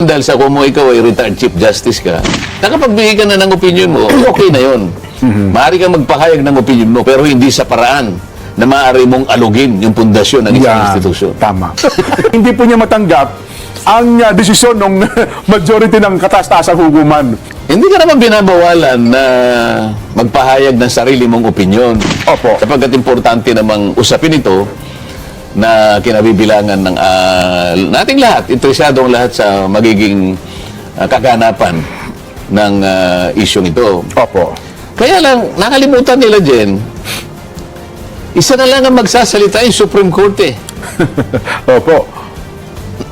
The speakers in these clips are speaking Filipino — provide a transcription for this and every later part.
Dahil sa kung mo ikaw ay retired Chief Justice ka, nakapagbigay ka na ng opinion mo, okay na yun. Maaari kang magpahayag ng opinion mo, pero hindi sa paraan na maaari mong alugin yung pundasyon ng isang institusyon. Tama. Hindi po niya matanggap ang desisyon ng majority ng kataas-taasang hukuman. Hindi ka naman binabawalan na magpahayag ng sarili mong opinion. Opo. Sapagkat importante namang usapin ito na kinabibilangan ng nating lahat, interesadong lahat sa magiging kaganapan ng isyong ito. Opo. Kaya lang, nakalimutan nila, Jen, isa na lang ang magsasalita yung Supreme Court eh. Opo.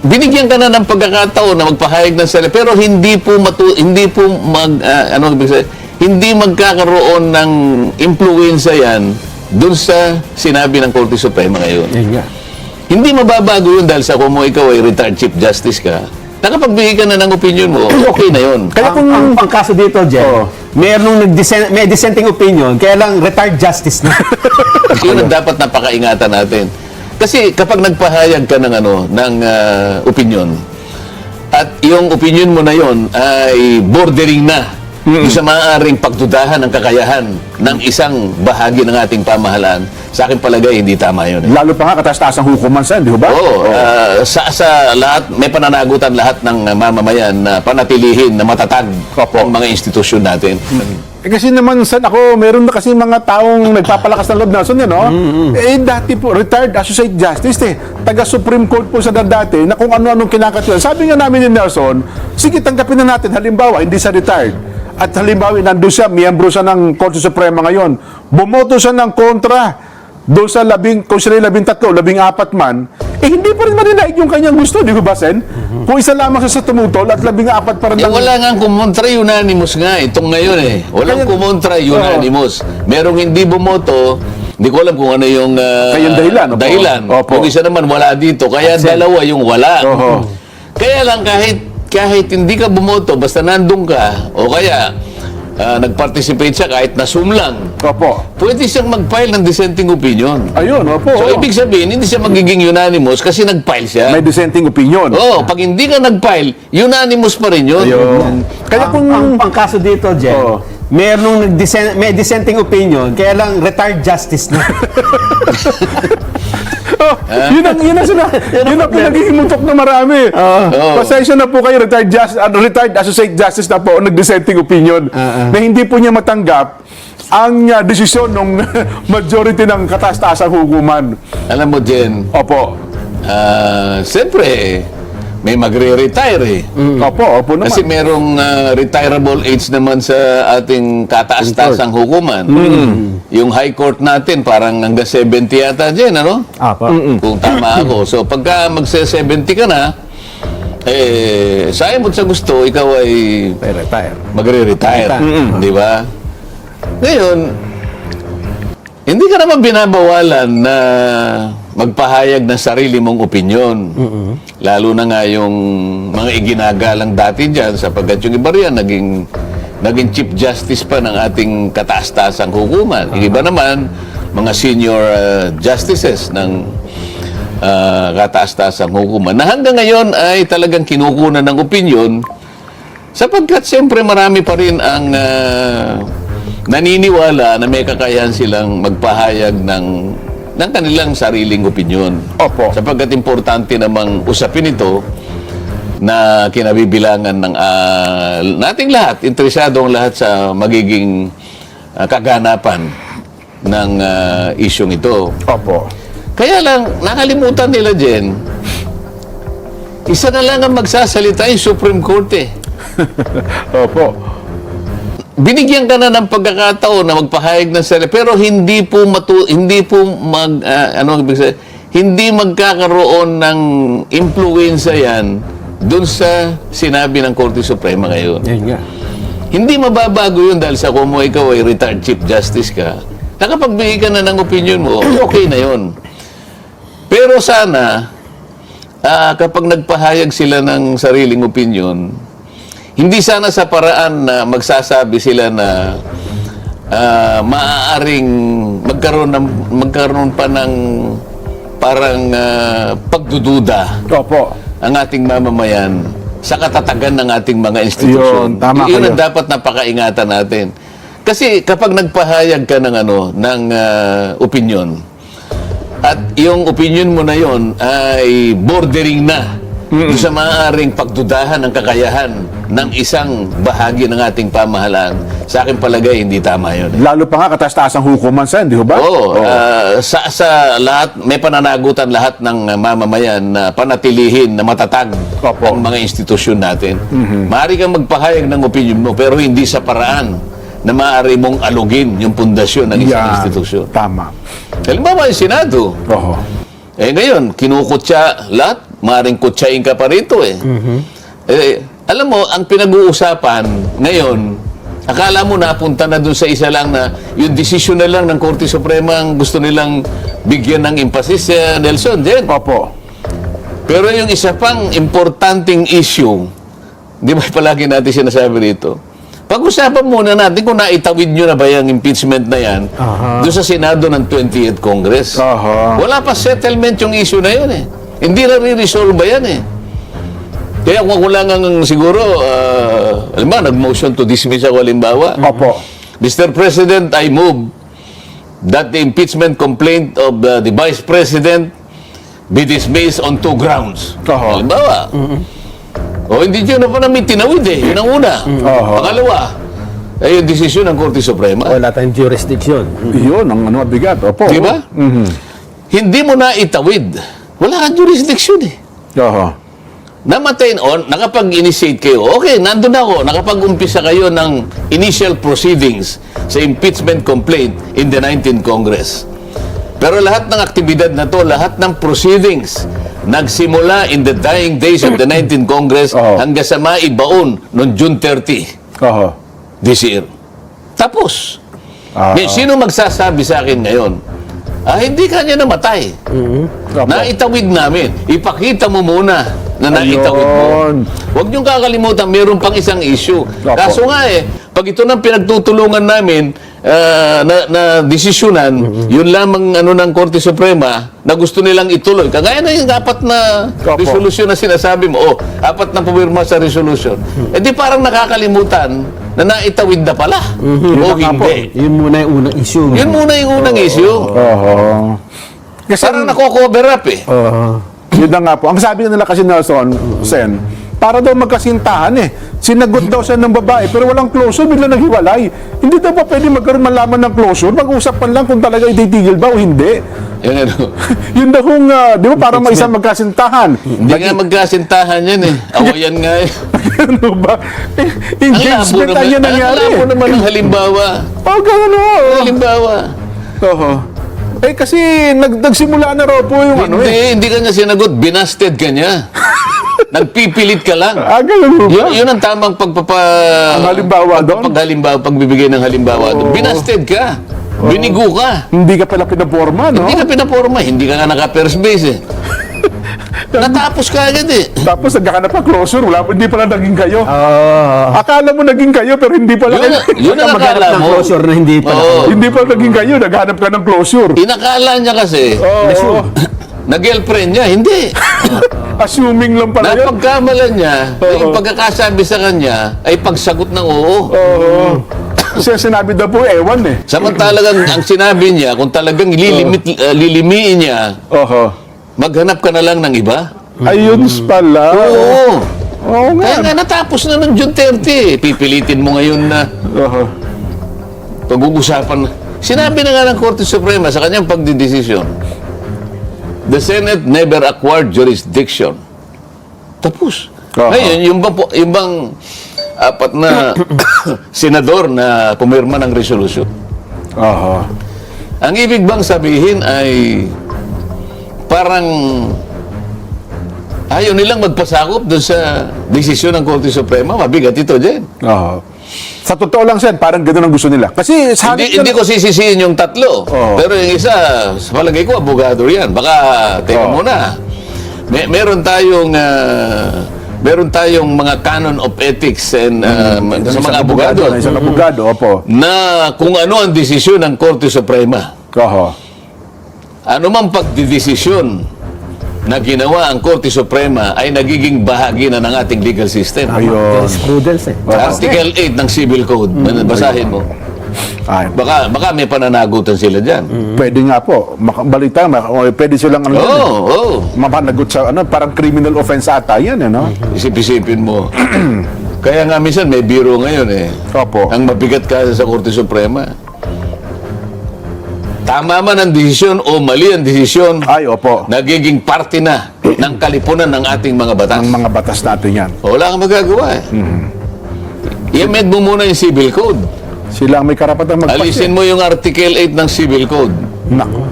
Binigyan ka na ng pagkakataon na magpahayag ng sarili, pero hindi po hindi magkakaroon ng impluwensya yan doon sa sinabi ng Korte Suprema ngayon. Yan nga. Hindi mababago yun dahil sa kung mo ikaw ay retired Chief Justice ka, nakapagbigay ka na ng opinion mo, okay na yun. Kaya kung ang pangkaso dito, Jen, may dissenting opinion, kaya lang retired justice na. Yun ang dapat napakaingatan natin. Kasi kapag nagpahayag ka ng opinion, at yung opinion mo na yon ay bordering na sa maaaring pagdudahan ng kakayahan ng isang bahagi ng ating pamahalaan, sa akin palagay, hindi tama yun. Lalo pa nga kataas-taasang hukuman sa, di ba? Oo. Sa lahat, may pananagutan lahat ng mamamayan na panatilihin na matatag ang mga institusyon natin. Kasi naman, ako, meron na kasi mga taong nagpapalakas ng loob na, no? Dati po, retired associate justice, taga-Supreme Court po sa dati, na kung ano-anong kinakatuan. Sabi nga namin ni Nelson, sige, tanggapin na natin, halimbawa, hindi sa retired. At halimbawa, nandun siya, miyembro siya ng Korte Suprema ngayon. Bumoto siya ng kontra doon sa kung sila 13 o 14 man, hindi pa rin maninaig yung kanyang gusto, di ba, Sen? Kung isa lamang siya sa tumutol at 14 pa rin wala nga kumontra, unanimous nga. Itong ngayon walang kumontra, unanimous. Merong hindi bumoto, hindi ko alam kung ano yung dahilan. Opo. Kung isa naman wala dito, kaya dalawa yung wala. Kaya lang kahit hindi ka bumoto, basta nandun ka, o kaya nag-participate siya kahit nasumlang, Opo. pwede siyang mag-file ng dissenting opinion. Ayun, opo. So, ibig sabihin, hindi siya magiging unanimous kasi nag-file siya. May dissenting opinion. Pag hindi ka nag-file, unanimous pa rin yun. Ayun. Kaya kung... ang pangkaso dito, Jen, may dissenting opinion, kaya lang retired justice na. Yun ang pinag-iimutok na marami. Pasensya na po kayo, retired associate justice na po, nag-dissenting opinion, na hindi po niya matanggap ang desisyon ng majority ng kataas-taasang hukuman. Alam mo, Jen, Opo. siyempre, may magre-retire Opo naman. Kasi merong retirable age naman sa ating kataas-taasang hukuman. Yung High Court natin, parang hanggang 70 yata, Jen, ano? Apa. Kung tama ako. So, pagka magse-70 ka na, sayang mo sa gusto, ikaw ay Retire. magre-retire. Di ba? Ngayon, hindi ka naman binabawalan na magpahayag ng sarili mong opinyon. Lalo na nga yung mga iginagalang dati dyan, sapagkat yung iba riyan, naging Chief Justice pa ng ating kataas-taasang hukuman. Yung iba naman, mga senior justices ng kataas-taasang hukuman, na hanggang ngayon ay talagang kinukunan ng opinyon, sapagkat siyempre marami pa rin ang naniniwala na may kakayahan silang magpahayag ng kanilang sariling opinyon. Opo. Sapagkat importante namang usapin ito na kinabibilangan ng nating lahat, interesadong lahat sa magiging kaganapan ng isyong ito. Opo. Kaya lang, nakalimutan nila, Jen, isa na lang ang magsasalita yung Supreme Court eh. Opo. Binigyan ka na ng pagkakataon na magpahayag ng sarili, pero hindi magkakaroon ng impluwensya yan doon sa sinabi ng Korte Suprema ngayon. Yan nga. Hindi mababago yun dahil sa kung mo ikaw ay retired Chief Justice ka, nakapagbigay ka na ng opinion mo, okay na yun. Pero sana, kapag nagpahayag sila ng sariling opinion, hindi sana sa paraan na magsasabi sila na maaaring magkaroon pa ng parang pagdududa Opo. ang ating mamamayan sa katatagan ng ating mga institusyon. Yun, tama Yun kayo. ang dapat napakaingatan natin. Kasi kapag nagpahayag ka ng opinion, at yung opinion mo na yon ay bordering na doon sa maaaring pagdudahan ng kakayahan ng isang bahagi ng ating pamahalaan, sa akin palagay, hindi tama yun. Lalo pa nga kataas-taas ang hukuman sa, di ba? Oo. Sa lahat, may pananagutan lahat ng mamamayan na panatilihin na matatag Opo. ang mga institusyon natin. Maaari kang magpahayag ng opinion mo, pero hindi sa paraan na maaari mong alugin yung pundasyon ng isang Yan. institusyon. Tama. Halimbawa, yung Senado. Oo. Ngayon, kinukutya lahat. Maaring kutsain ka pa rito eh. Alam mo, ang pinag-uusapan ngayon, akala mo napunta na dun sa isa lang na yung desisyon na lang ng Korte Suprema ang gusto nilang bigyan ng emphasis, Nelson, Jen. Opo. Pero yung isa pang importanteng issue, di ba palagi natin sinasabi rito, pag-usapan muna natin kung naitawid nyo na ba yung impeachment na yan doon sa Senado ng 20th Congress. Aha. Wala pa settlement yung issue na yun eh. Hindi na re-resolve ba yan eh. Kaya kung ako lang ang siguro, alam ba, nag-motion to dismiss ako halimbawa. Opo. Mr. President, I move that the impeachment complaint of the Vice President be dismissed on 2 grounds. Oho. Halimbawa. O hindi yun na pa namin tinawid eh. Yun ang una. Pangalawa, ay yung desisyon ng Korte Suprema. Wala tayong jurisdiction. Yun, ang mabigat. Opo. Di ba? Hindi mo na itawid. Wala kang jurisdiction eh. Oo. Namatay on, nakapag-initiate kayo. Okay, nandun ako. Nakapag-umpisa kayo ng initial proceedings sa impeachment complaint in the 19th Congress. Pero lahat ng aktibidad na to, lahat ng proceedings, nagsimula in the dying days of the 19th Congress hanggang sa maibaon noong June 30 Oo. this year. Tapos. May sino magsasabi sa akin ngayon, hindi ka niya namatay. Opo. Naitawid namin. Ipakita mo muna na naitawid mo. Ayun. Huwag niyong kakalimutan, meron pang isang issue. Opo. Kaso nga pag ito nang pinagtutulungan namin na desisyonan, yun lamang ng Korte Suprema na gusto nilang ituloy. Kagaya na yung apat na Opo. resolusyon na sinasabi mo, apat na pumirma sa resolusyon. Di parang nakakalimutan na naitawid na pala. O hindi. Yun muna yung unang issue. Yun muna yung unang issue. Oo. Kasi, Parang nako-cover up eh. yun na nga po. Ang sabi nila kasi Nelson, Sen, para daw magkasintahan eh. Sinagot daw siya ng babae, pero walang closure, bigla naghiwalay. Hindi daw ba pwede magkaroon malaman ng closure? Mag-usapan lang kung talaga ititigil ba o hindi. Yan Yun daw kung, di ba, para mag-isang magkasintahan. Hindi nga magkasintahan yan eh. Awayan nga eh. Ano ba? Engagement na yan nangyari. Ang labo naman ng halimbawa. Oh, gano'n o. Halimbawa. Oo. Kasi nagsimula na raw po yung ano eh. Hindi ka niya sinagot. Binasted ka niya. Nagpipilit ka lang. Gano'n ba? Yun ang tamang Ang halimbawa doon? pagbibigay ng halimbawa doon. Binasted ka. Binigo ka. Hindi ka pala pinaporma, no? Hindi ka pinaporma. Hindi ka nga naka-first base eh. Natapos ka agad eh. Tapos nagkakanap ng closure, hindi pala naging kayo. Akala mo naging kayo, pero hindi pala kayo. Yun ang akala Ng mo. closure na hindi pala. Oo. Hindi pala naging kayo, naghanap ka ng closure. Inakala niya kasi Oo. na girlfriend niya. Hindi. Assuming lang pala yun. Napagkamalan niya, yung pagkakasabi sa kanya ay pagsagot ng oo. Oo. Kasi sinabi daw po, ewan eh. Samantalagang ang sinabi niya, kung talagang lilimiin niya, Oo. maghanap ka na lang ng iba. Ayun pala. Oo. Oo Kaya nga. nga natapos na ng June 30. Pipilitin mo ngayon na Oo. pag-uusapan. Sinabi na nga ng Korte Suprema sa kanyang pagdidesisyon, the Senate never acquired jurisdiction. Tapos. Aha. Ngayon, yung bang apat na senador na pumirma ng resolusyon. Oo. Ang ibig bang sabihin ay parang ayaw nilang magpasakop doon sa desisyon ng Korte Suprema. Mabigat ito, Jen. Oo. Sa totoo lang, Sen, parang gano'n ang gusto nila. Kasi sa Hindi ko sisisihin yung tatlo. Oo. Pero yung isa, sa palagay ko, abogado yan. Baka, teka Oo. muna. Meron tayong mga canon of ethics and sa mga abogado Isang abogado, opo. na kung ano ang desisyon ng Korte Suprema. Oo. Ano mang pagdidesisyon na ginawa ang Korte Suprema ay nagiging bahagi na ng ating legal system. Ayun. Jurisprudence eh. Article 8 ng Civil Code, basahin mo. Ay, Baka may pananagutan sila dyan. pwede nga po. Balita, pwede silang ano, mapanagot sa parang criminal offense ata yan, no? Isip-isipin mo. Kaya nga minsan may biro ngayon eh. Opo. Ang mabigat ka sa Korte Suprema. Tama man ang desisyon o mali ang desisyon, Ay, opo. nagiging parte na ng kalipunan ng ating mga batas. Ang mga batas natin yan. Wala kang magagawa eh. I-amend mo muna yung Civil Code. Sila ang may karapatan magpasya. Alisin mo yung Article 8 ng Civil Code. Nako.